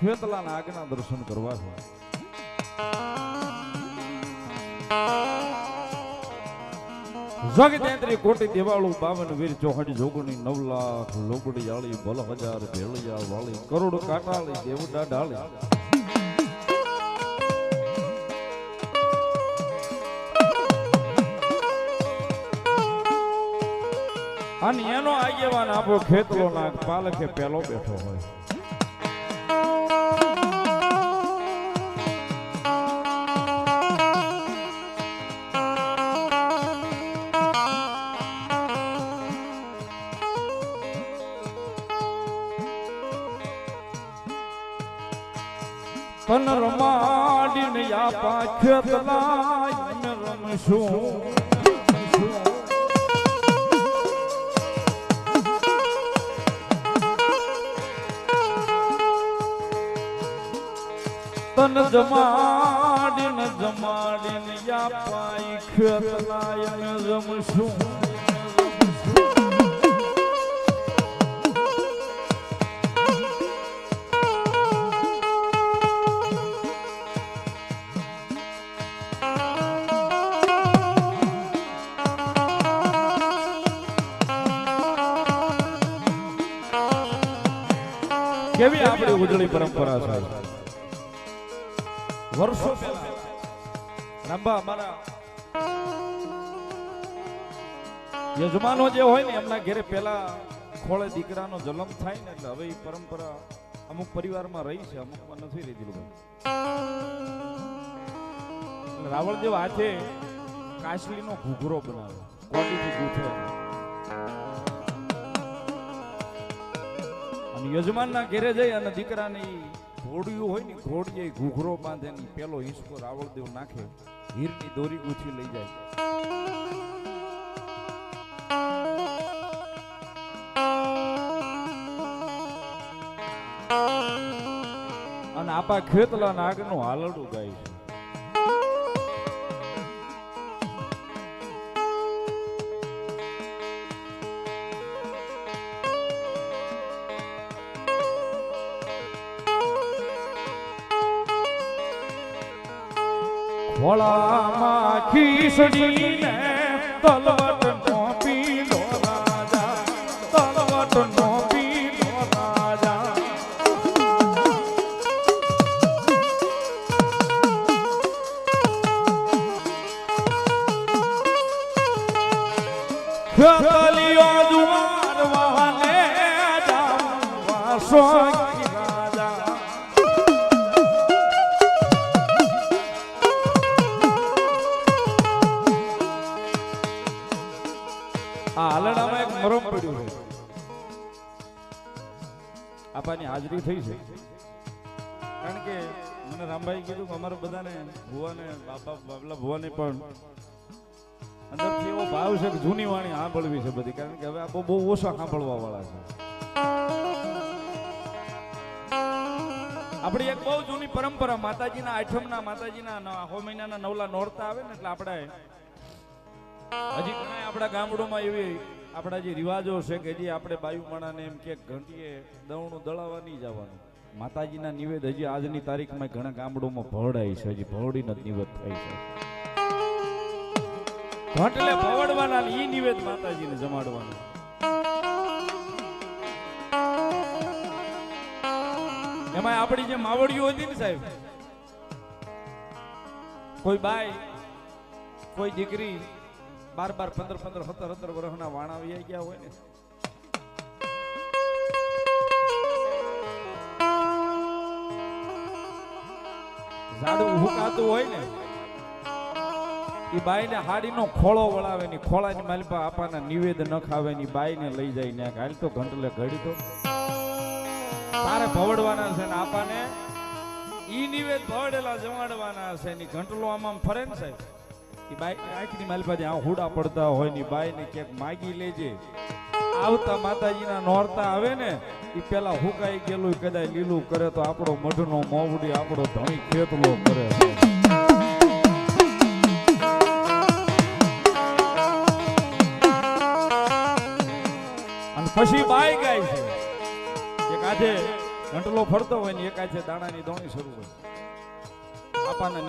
ખેતલાના આગના દર્શન કરવા છે. જગતેન્દ્રી કોટી દેવાળું 52 વીર 64 જોગણી 9 લાખ લોબડી આળી બલ હજાર ભેળિયા વાળી કરોડ કાટાળી દેવડા ડાળી અને એનો આગેવાન આપો ખેતલો નાગ પાલખે પેલો બેઠો હોય. તન રમાડીને આપા ખેતલા રમશું તન જમાડીને યાપાઈ ખેતલાયને રમશું. કેવી આપણી ઉજળી પરંપરા છે. વર્ષો પહેલા રાંબા અમારા યજમાનો જે હોય ને એમના ઘરે પેલા ખોળે દીકરાનો જન્મ થાય ને એટલે હવે એ પરંપરા અમુક પરિવારમાં રહી છે, અમુકમાં નથી રહી ભાઈ. રાવળદેવ હાથે કાશલીનો ઘૂઘરો બનાવે, કોડીથી ગૂંથે અને યજમાનના ઘરે જઈ અને દીકરાની ઘોડિયું હોય ને ઘોડીએ ઘૂઘરો બાંધે ને પેલો હિંચકો રાવળદેવ નાખે, હીરની દોરી ગૂંથી લઈ જાય. અને આપા ખેતલા નાગનું હાલડું ગાય છે. ખોળામાં ખીસડીને તલવટ નો પીલો રાજા, તલવટ નો પીલો રાજા. ખેતલીઓ જુવાર વાહને જાવા સોગી રાજા. આ હાલડામાં એક મરમ પડ્યું છે. આપાની હાજરી થઈ છે કારણ કે મને રામભાઈ કીધું કે અમારે બધાને ભુવાને બાબલા ભુવાને પણ અંદરથી એવો ભાવ છે કે જૂની વાણી સાંભળવી છે બધી, કારણ કે હવે આ બહુ ઓછા સાંભળવા વાળા છે. આપણી એક બહુ જૂની પરંપરા માતાજીના આઠમના માતાજીના 6 મહિનાના નવલા નોરતા આવે ને એટલે આપણે હજી ઘણા આપણા ગામડોમાં એવી આપણા જે રિવાજો છે કે જે આપણે બાયુમાણાને એમ કે ઘંટીએ દવણું દળાવવા નહીં જવાનું. માતાજીના નિવેદ હજી આજની તારીખમાં ઘણા ગામડોમાં ભવડાય છે, હજી ભવડીને જ નિવેદ થાય છે. ઘંટલે ભવડવાના ઈ નિવેદ માતાજીને જમાડવાનું. એમાં આપણી જે માવડીઓ હતી ને સાહેબ, કોઈ બાઈ કોઈ દીકરી 12, 15, 17 વર્ષના વાણા વહી ગયા હોય ને, ઝાડું હુકાતું હોય ને, એ બાઈને હાડીનો ખોળો વળાવે ની, ખોળાની માલપા આપાના નિવેદ ન ખાવે ની, બાઈને લઈ જાય ને હાલ તો ઘંટલે ઘડી તો તારે ભવડવાના છે ને આપાને ઈ નિવેદ ભવડેલા જમાડવાના છે ની. ઘંટલો આમ ફરે ને સાહેબ, એ બાઈ આંખની માલપાથી આ હુડા પડતા હોય ની, બાઈને ક્યાંક માગી લેજે. આવતા માતાજીના નોરતા આવે ને એ પેલા હુકાઈ ગયેલું કદાચ લીલું કરે તો આપણો મઢનો મોવડી આપણો ધણી ખેતલો કરે. અને પછી બાઈ ગાય છે કે કાજે ઘંટલો ફરતો હોય ને એકાચે દાણાની દોણી શરૂ હોય આપાના